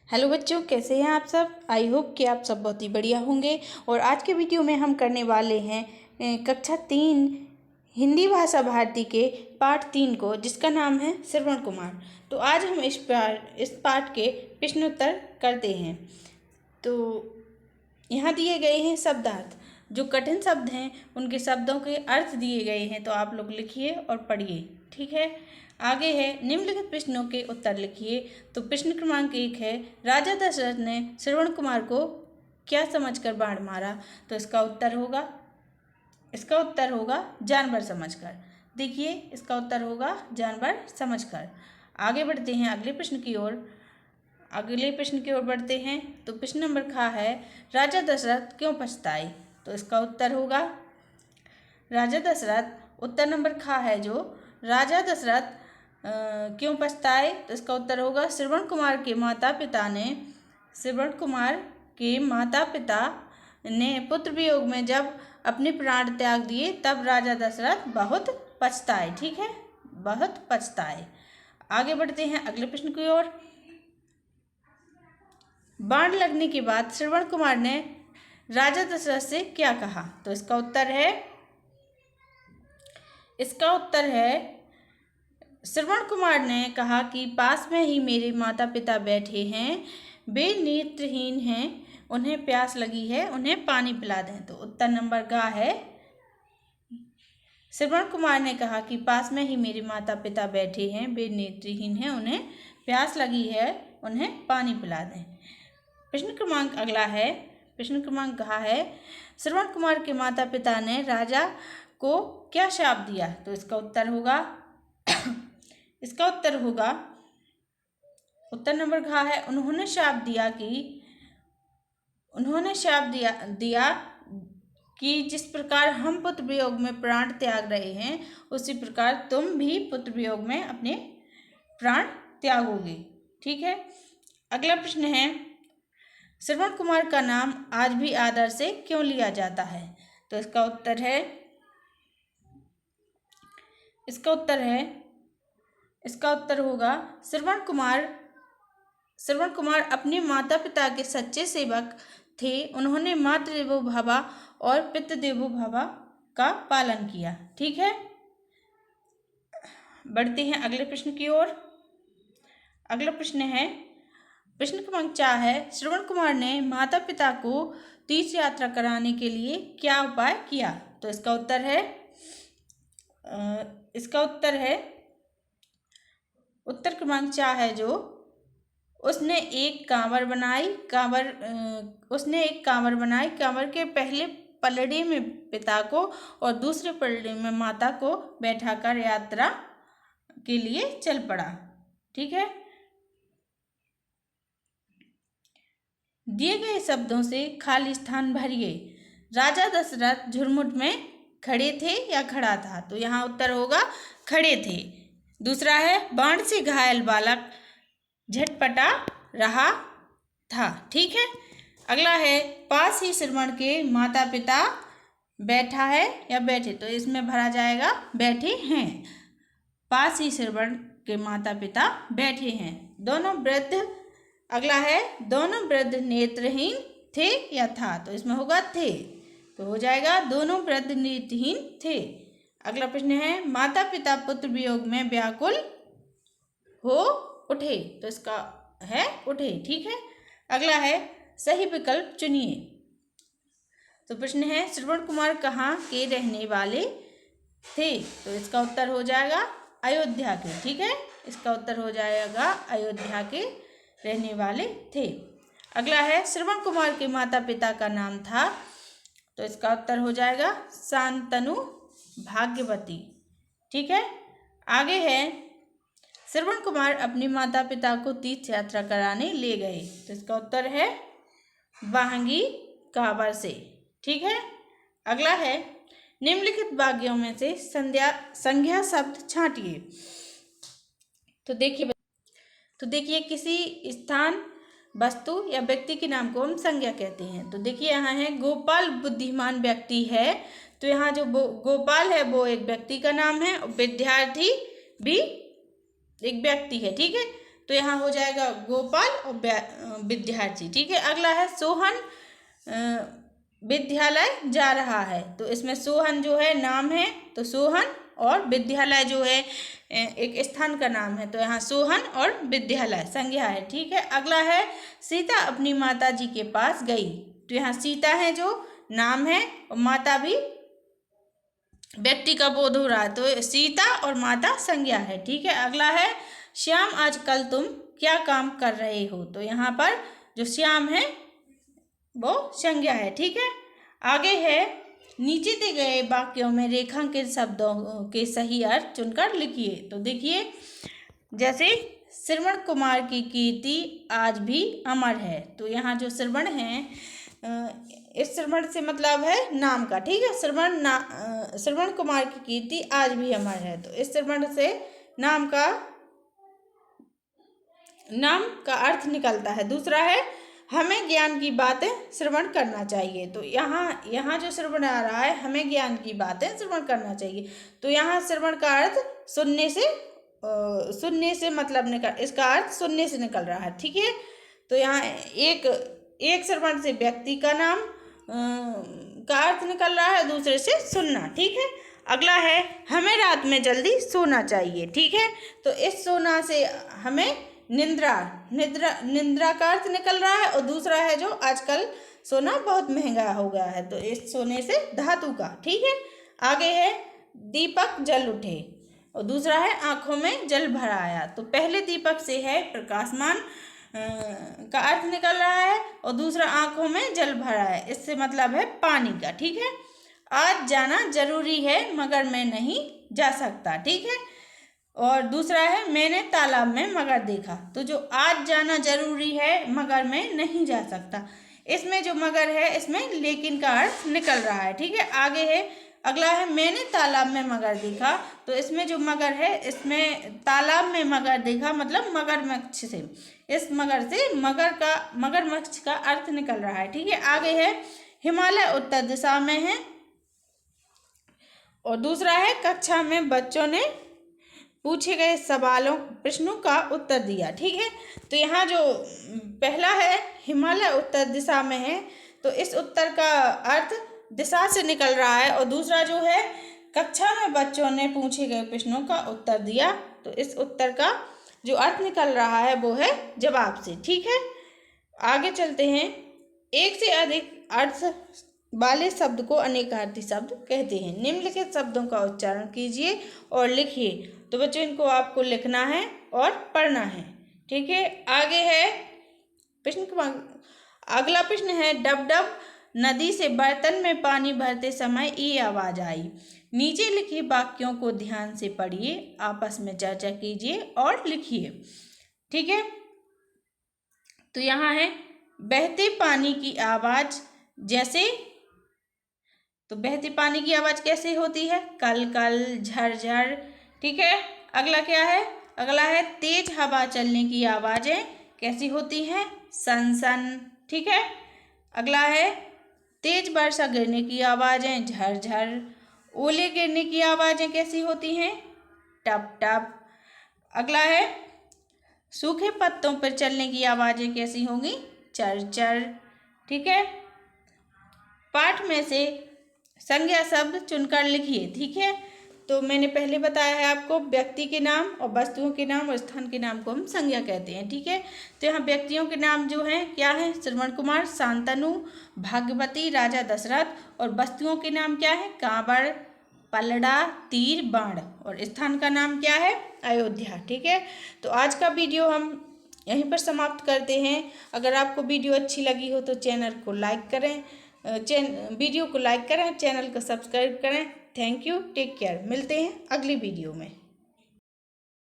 Hello बच्चों, कैसे हैं आप सब। आई होप कि आप सब बहुत ही बढ़िया होंगे। और आज के वीडियो में हम करने वाले हैं कक्षा 3 हिंदी भाषा भारती के पाठ 3 को, जिसका नाम है श्रवण कुमार। तो आज हम इस पाठ के प्रश्नोत्तर करते हैं। तो यहाँ दिए गए हैं शब्दार्थ। जो कठिन शब्द हैं उनके शब्दों के अर्थ दिए गए हैं, तो आप लोग लिखिए और पढ़िए। ठीक है। आगे है निम्नलिखित प्रश्नों के उत्तर लिखिए। तो प्रश्न क्रमांक 1 है, राजा दशरथ ने श्रवण कुमार को क्या समझकर बाण मारा। तो इसका उत्तर होगा जानवर समझकर। देखिए, इसका उत्तर होगा जानवर समझकर। आगे बढ़ते हैं अगले प्रश्न की ओर बढ़ते हैं। तो प्रश्न नंबर ख है, राजा दशरथ क्यों पछताए। तो इसका उत्तर होगा राजा दशरथ। उत्तर नंबर ख है जो राजा दशरथ क्यों पछताए। तो इसका उत्तर होगा श्रवण कुमार के माता पिता ने पुत्र वियोग में जब अपने प्राण त्याग दिए, तब राजा दशरथ बहुत पछताए। ठीक है, बहुत पछताए। आगे बढ़ते हैं अगले प्रश्न की ओर। बाण लगने के बाद श्रवण कुमार ने राजा दशरथ से क्या कहा। तो इसका उत्तर है श्रवण कुमार ने कहा कि पास में ही मेरे माता पिता बैठे हैं, वे नेत्रहीन हैं, उन्हें प्यास लगी है, उन्हें पानी पिला दें। तो उत्तर नंबर ग है, श्रवण कुमार ने कहा कि पास में ही मेरे माता पिता बैठे हैं, वे नेत्रहीन हैं, उन्हें प्यास लगी है, उन्हें पानी पिला दें। प्रश्न क्रमांक कहा है, श्रवण कुमार के माता पिता ने राजा को क्या शाप दिया। तो इसका उत्तर नंबर घ है, उन्होंने शाप दिया कि जिस प्रकार हम पुत्र वियोग में प्राण त्याग रहे हैं, उसी प्रकार तुम भी पुत्र वियोग में अपने प्राण त्यागोगे। ठीक है। अगला प्रश्न है, श्रवण कुमार का नाम आज भी आदर से क्यों लिया जाता है। तो इसका उत्तर होगा श्रवण कुमार अपने माता पिता के सच्चे सेवक थे। उन्होंने मातृदेवो भव और पितृदेवो भव का पालन किया। ठीक है। बढ़ते हैं अगले प्रश्न की ओर। अगला प्रश्न है, प्रश्न क्रमांक 4 है, श्रवण कुमार ने माता पिता को तीर्थ यात्रा कराने के लिए क्या उपाय किया। तो इसका उत्तर क्रमांक 4 है जो उसने एक कांवर बनाई। कांवर के पहले पलड़े में पिता को और दूसरे पलड़े में माता को बैठाकर यात्रा के लिए चल पड़ा। ठीक है। दिए गए शब्दों से खाली स्थान भरिए। राजा दशरथ झुरमुट में खड़े थे या खड़ा था। तो यहाँ उत्तर होगा खड़े थे। दूसरा है, बाण से घायल बालक झटपटा रहा था। ठीक है। अगला है, पास ही श्रवण के माता पिता बैठा है या बैठे। तो इसमें भरा जाएगा बैठे हैं। पास ही श्रवण के माता पिता बैठे हैं। अगला है, दोनों वृद्ध नेत्रहीन थे या था। तो इसमें होगा थे, तो हो जाएगा दोनों वृद्ध नेत्रहीन थे। अगला प्रश्न है, माता पिता पुत्र वियोग में व्याकुल हो उठे। तो इसका है उठे। ठीक है। अगला है, सही विकल्प चुनिए। तो प्रश्न है, श्रवण कुमार कहाँ के रहने वाले थे। तो इसका उत्तर हो जाएगा अयोध्या के। ठीक है, इसका उत्तर हो जाएगा अयोध्या के रहने वाले थे। अगला है, श्रवण कुमार के माता पिता का नाम था। तो इसका उत्तर हो जाएगा शांतनु भाग्यवती। ठीक है। आगे है, श्रवण कुमार अपने माता पिता को तीर्थ यात्रा कराने ले गए। तो इसका उत्तर है वाहंगी कांवर से। ठीक है। अगला है, निम्नलिखित वाक्यों में से संज्ञा शब्द छांटिए। तो देखिए किसी स्थान, वस्तु या व्यक्ति के नाम को हम संज्ञा कहते हैं। तो देखिए यहाँ है, गोपाल बुद्धिमान व्यक्ति है। तो यहाँ जो गोपाल है वो एक व्यक्ति का नाम है और विद्यार्थी भी एक व्यक्ति है। ठीक है। तो यहाँ हो जाएगा गोपाल और विद्यार्थी। ठीक है, अगला है सोहन विद्यालय जा रहा है। तो इसमें सोहन जो है नाम है, तो सोहन, और विद्यालय जो है एक स्थान का नाम है, तो यहाँ सोहन और विद्यालय संज्ञा है। ठीक है, अगला है सीता अपनी माता जी के पास गई। तो यहाँ सीता है जो नाम है और माता भी व्यक्ति का बोध हो रहा है, तो सीता और माता संज्ञा है। ठीक है, अगला है श्याम आजकल तुम क्या काम कर रहे हो। तो यहाँ पर जो श्याम है वो संज्ञा है। ठीक है, आगे है नीचे दिए गए वाक्यों में रेखांकित शब्दों के सही अर्थ चुनकर लिखिए। तो देखिए, जैसे श्रवण कुमार की कीर्ति आज भी अमर है। तो यहाँ जो श्रवण है, इस श्रवण से मतलब है नाम का। ठीक है, श्रवण कुमार की कीर्ति आज भी अमर है। तो इस श्रवण से नाम का अर्थ निकलता है। दूसरा है हमें ज्ञान की बातें श्रवण करना चाहिए। तो यहाँ जो श्रवण आ रहा है, हमें ज्ञान की बातें श्रवण करना चाहिए। तो यहाँ श्रवण का अर्थ सुनने से मतलब इसका अर्थ सुनने से निकल रहा है। ठीक है, तो यहाँ एक श्रवण से व्यक्ति का नाम का अर्थ निकल रहा है, दूसरे से सुनना। ठीक है, अगला है हमें रात में जल्दी सोना चाहिए। ठीक है, तो इस सोना से हमें निद्रा का अर्थ निकल रहा है, और दूसरा है जो आजकल सोना बहुत महंगा हो गया है, तो इस सोने से धातु का। ठीक है, आगे है दीपक जल उठे, और दूसरा है आंखों में जल भर आया। तो पहले दीपक से है प्रकाशमान का अर्थ निकल रहा है, और दूसरा आंखों में जल भरा है, इससे मतलब है पानी का। ठीक है, आज जाना जरूरी है मगर मैं नहीं जा सकता। ठीक है, और दूसरा है मैंने तालाब में मगर देखा। तो जो आज जाना जरूरी है मगर मैं नहीं जा सकता, इसमें जो मगर है इसमें लेकिन का अर्थ निकल रहा है। ठीक है, आगे है अगला है मैंने तालाब में मगर देखा। तो इसमें जो मगर है, इसमें तालाब में मगर देखा मतलब मगरमच्छ से, इस मगर से मगरमच्छ का अर्थ निकल रहा है। ठीक है, आगे है हिमालय उत्तर दिशा में है, और दूसरा है कक्षा में बच्चों ने पूछे गए प्रश्नों का उत्तर दिया। ठीक है, तो यहाँ जो पहला है हिमालय उत्तर दिशा में है, तो इस उत्तर का अर्थ दिशा से निकल रहा है, और दूसरा जो है कक्षा में बच्चों ने पूछे गए प्रश्नों का उत्तर दिया, तो इस उत्तर का जो अर्थ निकल रहा है वो है जवाब से। ठीक है, आगे चलते हैं। एक से अधिक अर्थ वाले शब्द को अनेकार्थी शब्द कहते हैं। निम्नलिखित शब्दों का उच्चारण कीजिए और लिखिए। तो बच्चों इनको आपको लिखना है और पढ़ना है। ठीक है, आगे है अगला प्रश्न है डब डब नदी से बर्तन में पानी भरते समय ये आवाज आई। नीचे लिखे वाक्यों को ध्यान से पढ़िए, आपस में चर्चा कीजिए और लिखिए। ठीक है, तो यहाँ है बहते पानी की आवाज जैसे, तो बहते पानी की आवाज कैसे होती है? कल कल, झरझर। ठीक है, अगला क्या है? अगला है तेज हवा चलने की आवाजें कैसी होती हैं? सन सन। ठीक है, अगला है तेज वर्षा गिरने की आवाजें झरझर। ओले गिरने की आवाजें कैसी होती हैं? टप टप। अगला है सूखे पत्तों पर चलने की आवाजें कैसी होंगी? चर चर। ठीक है, पाठ में से संज्ञा शब्द चुनकर लिखिए। ठीक है, तो मैंने पहले बताया है आपको व्यक्ति के नाम और वस्तुओं के नाम और स्थान के नाम को हम संज्ञा कहते हैं। ठीक है, तो यहाँ व्यक्तियों के नाम जो हैं क्या है? श्रवण कुमार, शांतनु, भाग्यवती, राजा दशरथ। और वस्तुओं के नाम क्या है? कांवड़, पलड़ा, तीर, बाण। और स्थान का नाम क्या है? अयोध्या। ठीक है, तो आज का वीडियो हम यहीं पर समाप्त करते हैं। अगर आपको वीडियो अच्छी लगी हो तो चैनल को लाइक करें, वीडियो को लाइक करें, चैनल को सब्सक्राइब करें। Thank you, take care. मिलते हैं अगली वीडियो में।